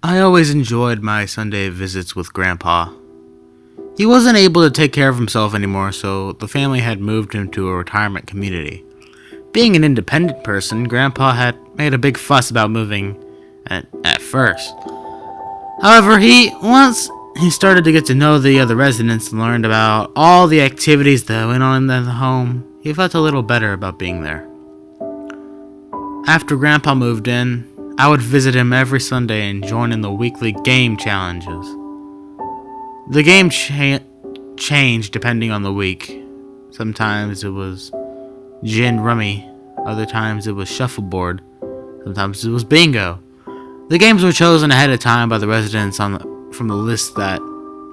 I always enjoyed my Sunday visits with Grandpa. He wasn't able to take care of himself anymore, so the family had moved him to a retirement community. Being an independent person, Grandpa had made a big fuss about moving at first. However, once he started to get to know the other residents and learned about all the activities that went on in the home, he felt a little better about being there. After Grandpa moved in, I would visit him every Sunday and join in the weekly game challenges. The game changed depending on the week. Sometimes it was gin rummy, other times it was shuffleboard, sometimes it was bingo. The games were chosen ahead of time by the residents from the list that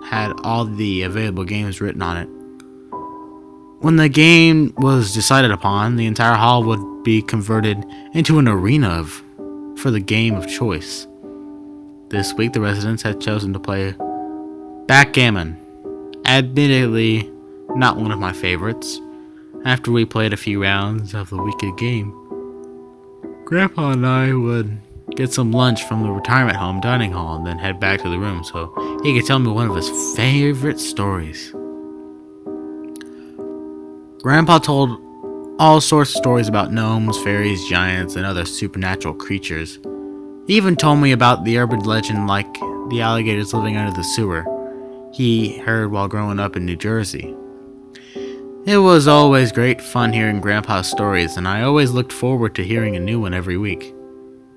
had all the available games written on it. When the game was decided upon, the entire hall would be converted into an arena for the game of choice. This week, the residents had chosen to play backgammon. Admittedly, not one of my favorites. After we played a few rounds of the wicked game, Grandpa and I would get some lunch from the retirement home dining hall and then head back to the room so he could tell me one of his favorite stories. Grandpa told all sorts of stories about gnomes, fairies, giants, and other supernatural creatures. He even told me about the urban legend like the alligators living under the sewer he heard while growing up in New Jersey. It was always great fun hearing Grandpa's stories, and I always looked forward to hearing a new one every week.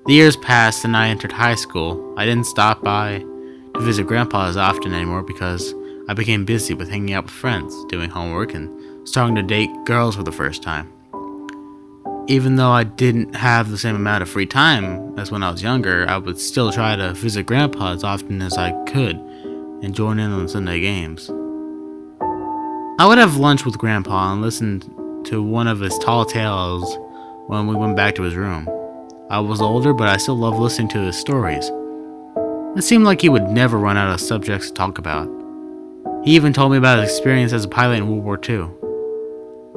The years passed and I entered high school. I didn't stop by to visit Grandpa as often anymore because I became busy with hanging out with friends, doing homework, and starting to date girls for the first time. Even though I didn't have the same amount of free time as when I was younger, I would still try to visit Grandpa as often as I could and join in on Sunday games. I would have lunch with Grandpa and listen to one of his tall tales when we went back to his room. I was older, but I still loved listening to his stories. It seemed like he would never run out of subjects to talk about. He even told me about his experience as a pilot in World War II.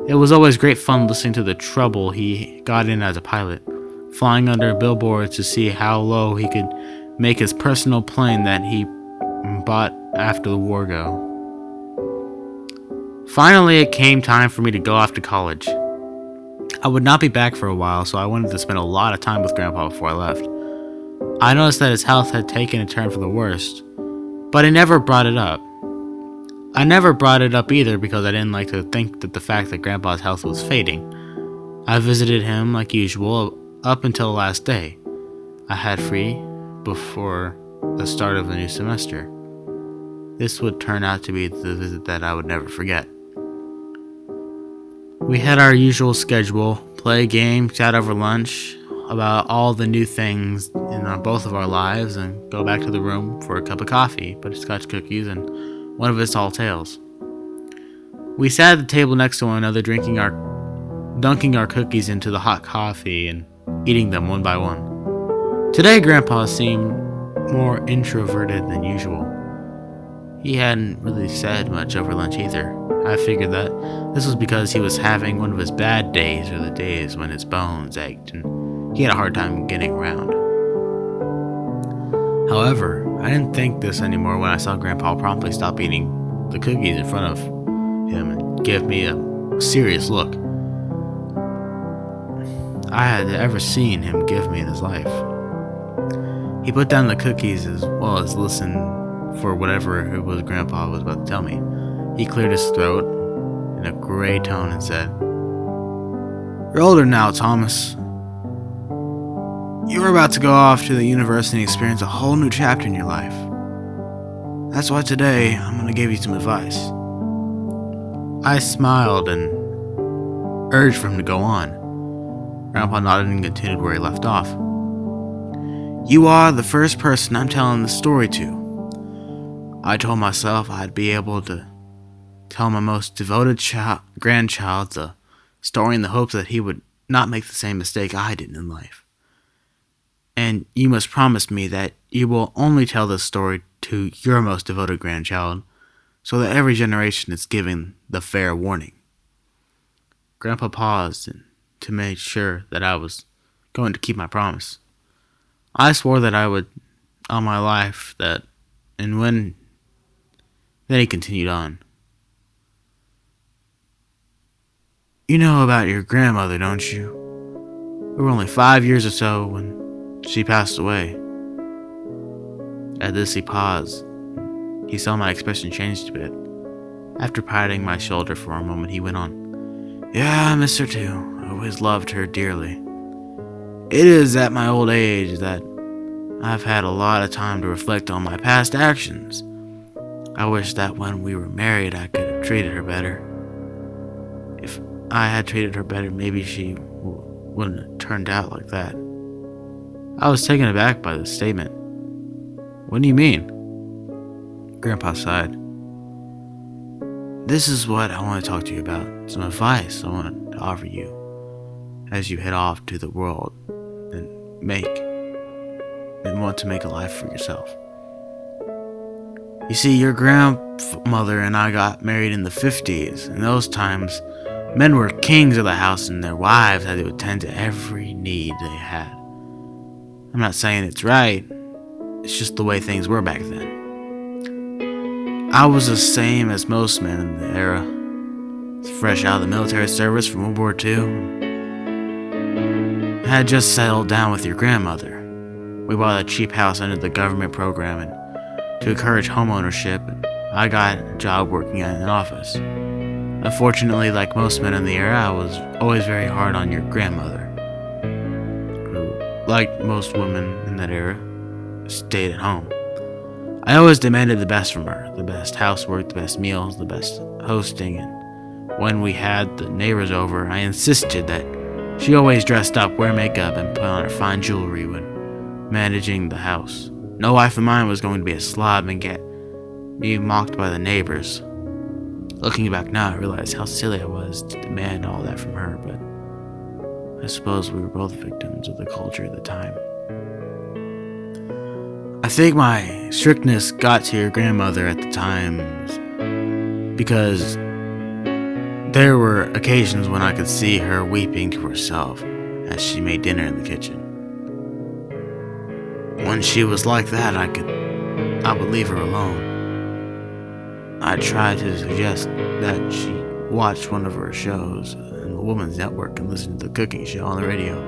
It was always great fun listening to the trouble he got in as a pilot, flying under billboards to see how low he could make his personal plane that he bought after the war go. Finally, it came time for me to go off to college. I would not be back for a while, so I wanted to spend a lot of time with Grandpa before I left. I noticed that his health had taken a turn for the worst, but I never brought it up. I never brought it up either because I didn't like to think that the fact that Grandpa's health was fading. I visited him like usual up until the last day I had free before the start of the new semester. This would turn out to be the visit that I would never forget. We had our usual schedule, play a game, chat over lunch about all the new things in both of our lives, and go back to the room for a cup of coffee, butterscotch cookies, and one of his tall tales. We sat at the table next to one another, dunking our cookies into the hot coffee and eating them one by one. Today, Grandpa seemed more introverted than usual. He hadn't really said much over lunch either. I figured that this was because he was having one of his bad days, or the days when his bones ached and he had a hard time getting around. However, I didn't think this anymore when I saw Grandpa promptly stop eating the cookies in front of him and give me a serious look I had ever seen him give me in his life. He put down the cookies as well as listened for whatever it was Grandpa was about to tell me. He cleared his throat in a gray tone and said, "You're older now, Thomas. You're about to go off to the university and experience a whole new chapter in your life. That's why today I'm going to give you some advice." I smiled and urged for him to go on. Grandpa nodded and continued where he left off. "You are the first person I'm telling the story to. I told myself I'd be able to tell my most devoted grandchild the story in the hopes that he would not make the same mistake I did in life. And you must promise me that you will only tell this story to your most devoted grandchild, so that every generation is given the fair warning." Grandpa paused to make sure that I was going to keep my promise. I swore that I would, all my life, that, and when, then he continued on. You know about your grandmother, don't you? We were only 5 years or so when she passed away. At this he paused. He saw my expression changed a bit. After patting my shoulder for a moment, he went on. Yeah, I miss her too. I always loved her dearly. It is at my old age that I've had a lot of time to reflect on my past actions. I wish that when we were married I could have treated her better. If I had treated her better, maybe she wouldn't have turned out like that. I was taken aback by this statement. What do you mean? Grandpa sighed. This is what I want to talk to you about. Some advice I want to offer you as you head off to the world and want to make a life for yourself. You see, your grandmother and I got married in the 50s. In those times, men were kings of the house and their wives had to attend to every need they had. I'm not saying it's right, it's just the way things were back then. I was the same as most men in the era. Fresh out of the military service from World War II. I had just settled down with your grandmother. We bought a cheap house under the government program and to encourage home ownership, and I got a job working at an office. Unfortunately, like most men in the era, I was always very hard on your grandmother, who, like most women in that era, stayed at home. I always demanded the best from her, the best housework, the best meals, the best hosting, and when we had the neighbors over, I insisted that she always dressed up, wear makeup, and put on her fine jewelry when managing the house. No wife of mine was going to be a slob and get me mocked by the neighbors. Looking back now, I realize how silly I was to demand all that from her, but I suppose we were both victims of the culture at the time. I think my strictness got to your grandmother at the times because there were occasions when I could see her weeping to herself as she made dinner in the kitchen. When she was like that, I would leave her alone. I tried to suggest that she watch one of her shows on the Woman's Network and listen to the cooking show on the radio,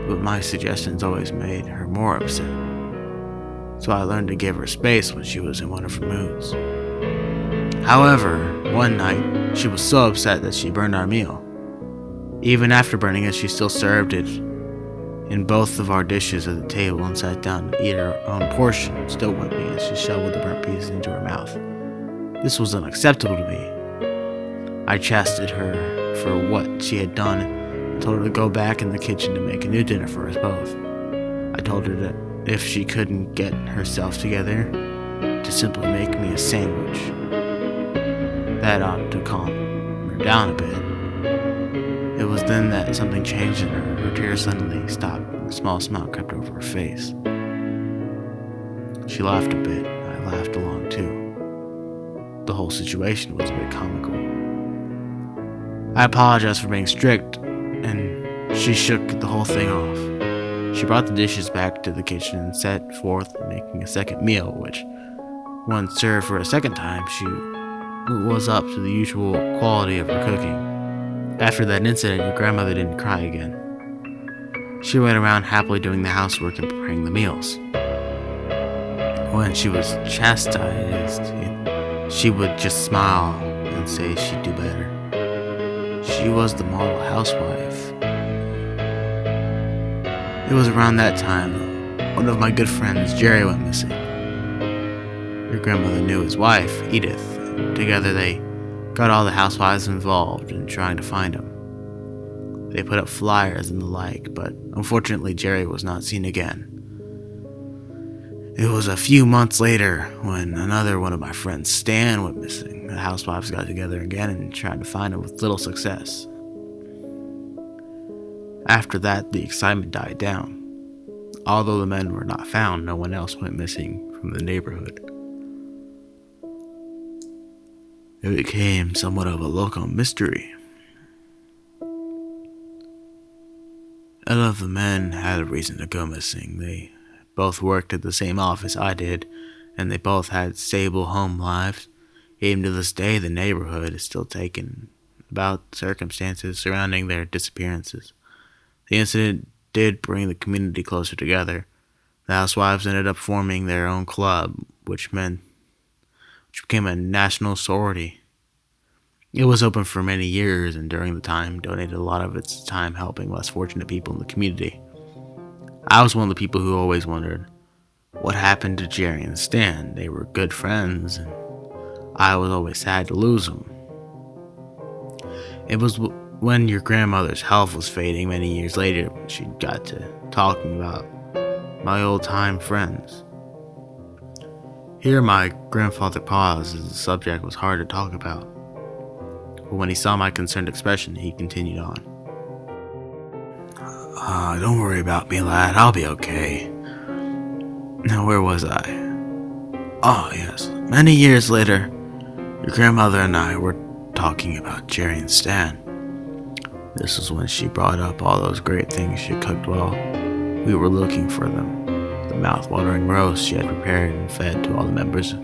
but my suggestions always made her more upset. So I learned to give her space when she was in one of her moods. However, one night, she was so upset that she burned our meal. Even after burning it, she still served it in both of our dishes at the table and sat down to eat her own portion, still whipping as she shoveled the burnt pieces into her mouth. This was unacceptable to me. I chastised her for what she had done and told her to go back in the kitchen to make a new dinner for us both. I told her that if she couldn't get herself together, to simply make me a sandwich. That ought to calm her down a bit. It was then that something changed in her. Her tears suddenly stopped and a small smile crept over her face. She laughed a bit. I laughed along too. The whole situation was a bit comical. I apologized for being strict, and she shook the whole thing off. She brought the dishes back to the kitchen and set forth making a second meal, which, once served for a second time, she was up to the usual quality of her cooking. After that incident, your grandmother didn't cry again. She went around happily doing the housework and preparing the meals. When she was chastised, she would just smile and say she'd do better. She was the model housewife. It was around that time one of my good friends, Jerry, went missing. Your grandmother knew his wife, Edith, and together they got all the housewives involved in trying to find him. They put up flyers and the like, but unfortunately Jerry was not seen again. It was a few months later when another one of my friends, Stan, went missing. The housewives got together again and tried to find him with little success. After that, the excitement died down. Although the men were not found, no one else went missing from the neighborhood. It became somewhat of a local mystery. None of the men had a reason to go missing. They both worked at the same office I did, and they both had stable home lives. Even to this day, the neighborhood is still taken about circumstances surrounding their disappearances. The incident did bring the community closer together. The housewives ended up forming their own club, which became a national sorority. It was open for many years, and during the time donated a lot of its time helping less fortunate people in the community. I was one of the people who always wondered what happened to Jerry and Stan. They were good friends, and I was always sad to lose them. It was when your grandmother's health was fading many years later when she got to talking about my old-time friends. Here my grandfather paused as the subject was hard to talk about. But when he saw my concerned expression, he continued on. Don't worry about me, lad. I'll be okay. Now, where was I? Oh, yes. Many years later, your grandmother and I were talking about Jerry and Stan. This was when she brought up all those great things she cooked while we were looking for them. The mouth-watering roast she had prepared and fed to all the members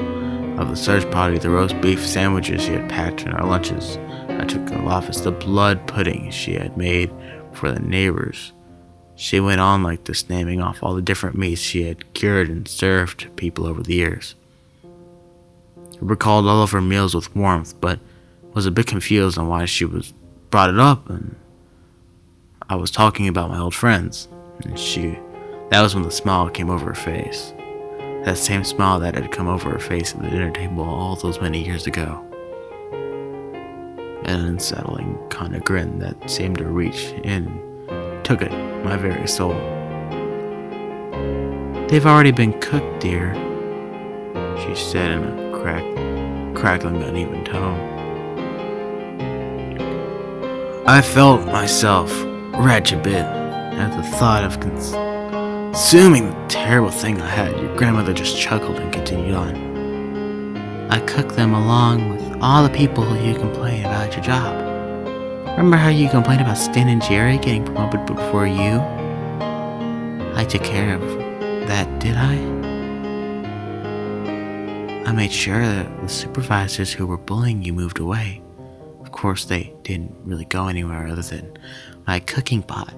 of the search party, the roast beef sandwiches she had packed in our lunches I took in the office, the blood pudding she had made for the neighbors. She went on like this, naming off all the different meats she had cured and served to people over the years. I recalled all of her meals with warmth, but was a bit confused on why she brought it up, and I was talking about my old friends, and that was when the smile came over her face. That same smile that had come over her face at the dinner table all those many years ago. An unsettling kind of grin that seemed to reach in and took at my very soul. They've already been cooked, dear, she said in a crackling, uneven tone. I felt myself retch a bit at the thought of consuming the terrible thing I had. Your grandmother just chuckled and continued on. I cooked them along with all the people who you complain about your job. Remember how you complained about Stan and Jerry getting promoted before you? I took care of that, did I? I made sure that the supervisors who were bullying you moved away. Of course, they didn't really go anywhere other than my cooking pot.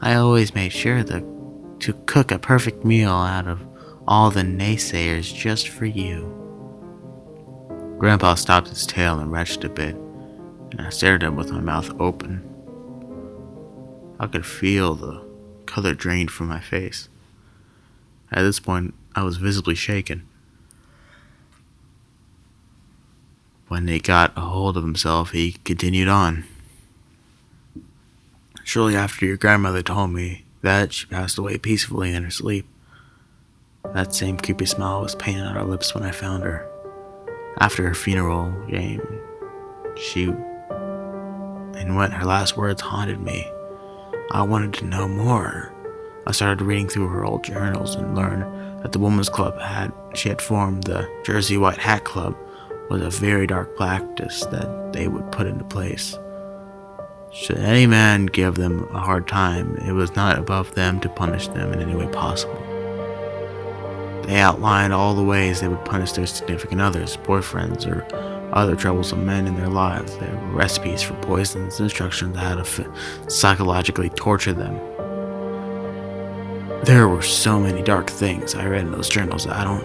I always made sure to cook a perfect meal out of all the naysayers just for you. Grandpa stopped his tail and retched a bit, and I stared at him with my mouth open. I could feel the color drained from my face. At this point, I was visibly shaken. When he got a hold of himself, he continued on. Shortly after your grandmother told me that, she passed away peacefully in her sleep. That same creepy smile was painted on her lips when I found her. After her funeral came, and when her last words haunted me, I wanted to know more. I started reading through her old journals and learned that the women's club she had formed, the Jersey White Hat Club, was a very dark practice that they would put into place. Should any man give them a hard time, it was not above them to punish them in any way possible. They outlined all the ways they would punish their significant others, boyfriends, or other troublesome men in their lives. There were recipes for poisons, instructions on how to psychologically torture them. There were so many dark things I read in those journals that I don't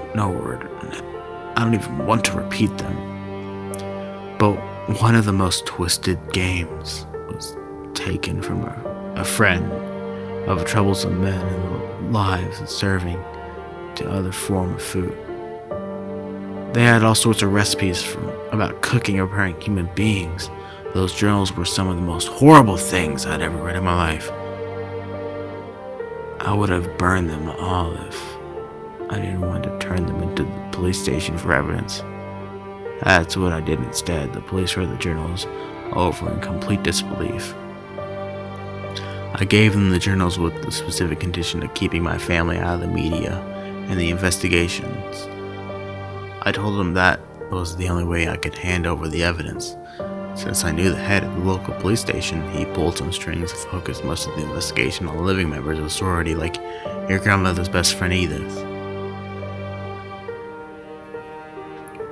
even want to repeat them. But one of the most twisted games was taken from a friend of troublesome men in their lives and serving to other form of food. They had all sorts of recipes about cooking or preparing human beings. Those journals were some of the most horrible things I'd ever read in my life. I would have burned them all if I didn't want to turn them into the police station for evidence. That's what I did instead. The police read the journals over in complete disbelief. I gave them the journals with the specific condition of keeping my family out of the media and the investigations. I told them that was the only way I could hand over the evidence. Since I knew the head of the local police station, he pulled some strings to focus most of the investigation on living members of the sorority like your grandmother's best friend Edith.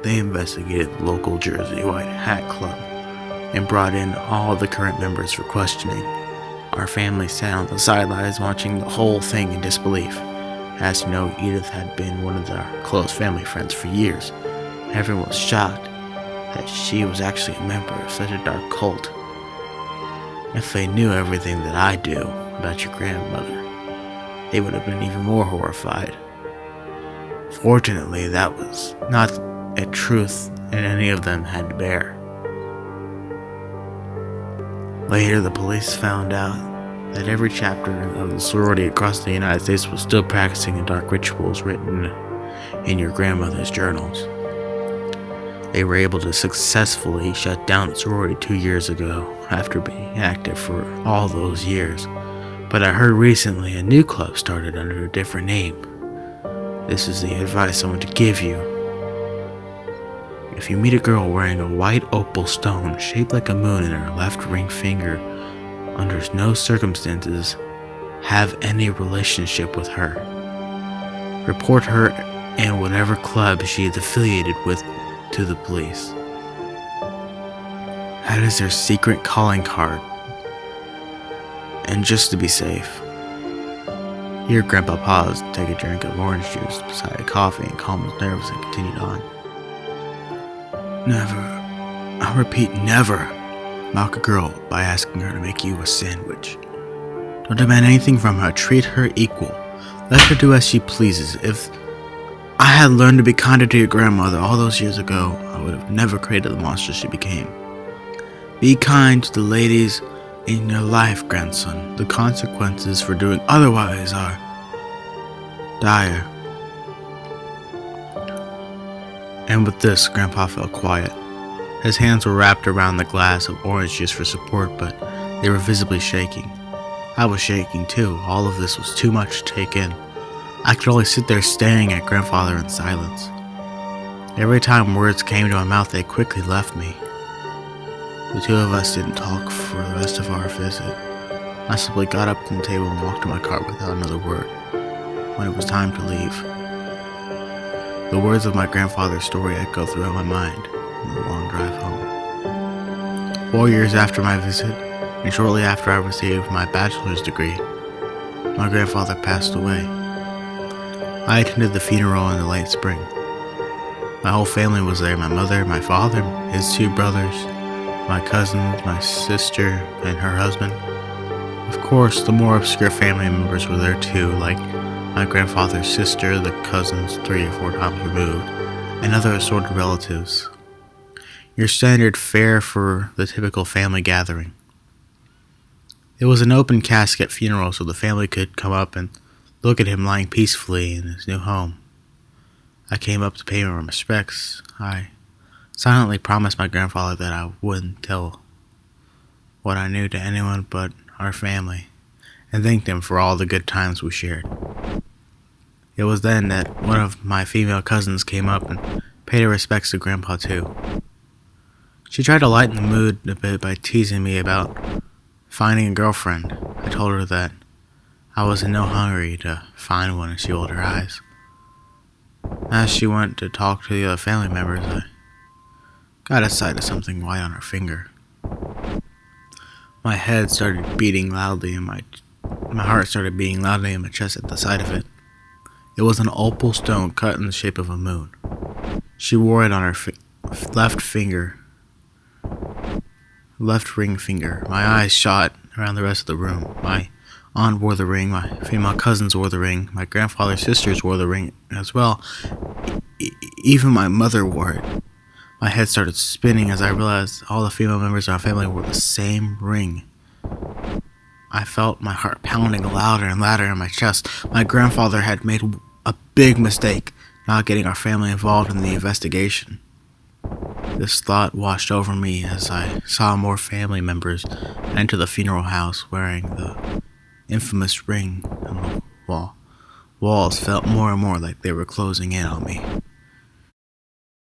They investigated the local Jersey White Hat Club and brought in all the current members for questioning. Our family sat on the sidelines watching the whole thing in disbelief. As you know, Edith had been one of our close family friends for years. Everyone was shocked that she was actually a member of such a dark cult. If they knew everything that I do about your grandmother, they would have been even more horrified. Fortunately, that was not a truth that any of them had to bear. Later, the police found out that every chapter of the sorority across the United States was still practicing the dark rituals written in your grandmother's journals. They were able to successfully shut down the sorority 2 years ago after being active for all those years. But I heard recently a new club started under a different name. This is the advice I want to give you. If you meet a girl wearing a white opal stone shaped like a moon in her left ring finger, under no circumstances have any relationship with her. Report her and whatever club she is affiliated with to the police. That is their secret calling card. And just to be safe, here Grandpa paused to take a drink of orange juice beside a coffee and calm his nerves and continued on. Never, I repeat never, mock a girl by asking her to make you a sandwich. Don't demand anything from her, treat her equal. Let her do as she pleases. If I had learned to be kinder to your grandmother all those years ago, I would have never created the monster she became. Be kind to the ladies in your life, grandson. The consequences for doing otherwise are dire. And with this, Grandpa fell quiet. His hands were wrapped around the glass of orange juice for support, but they were visibly shaking. I was shaking too. All of this was too much to take in. I could only sit there staring at Grandfather in silence. Every time words came to my mouth, they quickly left me. The two of us didn't talk for the rest of our visit. I simply got up from the table and walked to my car without another word. When it was time to leave, the words of my grandfather's story echoed throughout my mind on the long drive home. 4 years after my visit, and shortly after I received my bachelor's degree, my grandfather passed away. I attended the funeral in the late spring. My whole family was there, my mother, my father, his 2 brothers, my cousins, my sister, and her husband. Of course, the more obscure family members were there too, like my grandfather's sister, the cousins 3 or 4 times removed, and other assorted relatives. Your standard fare for the typical family gathering. It was an open casket funeral, so the family could come up and look at him lying peacefully in his new home. I came up to pay my respects. I silently promised my grandfather that I wouldn't tell what I knew to anyone but our family, and thanked him for all the good times we shared. It was then that one of my female cousins came up and paid her respects to Grandpa too. She tried to lighten the mood a bit by teasing me about finding a girlfriend. I told her that I was in no hurry to find one, and she rolled her eyes. As she went to talk to the other family members, I got a sight of something white on her finger. My head started beating loudly, and my heart started beating loudly in my chest at the sight of it. It was an opal stone cut in the shape of a moon. She wore it on her left ring finger. My eyes shot around the rest of the room. My aunt wore the ring, my female cousins wore the ring, my grandfather's sisters wore the ring as well. Even my mother wore it. My head started spinning as I realized all the female members of our family wore the same ring. I felt my heart pounding louder and louder in my chest. My grandfather had made a big mistake not getting our family involved in the investigation. This thought washed over me as I saw more family members enter the funeral house wearing the infamous ring on the wall. Walls felt more and more like they were closing in on me.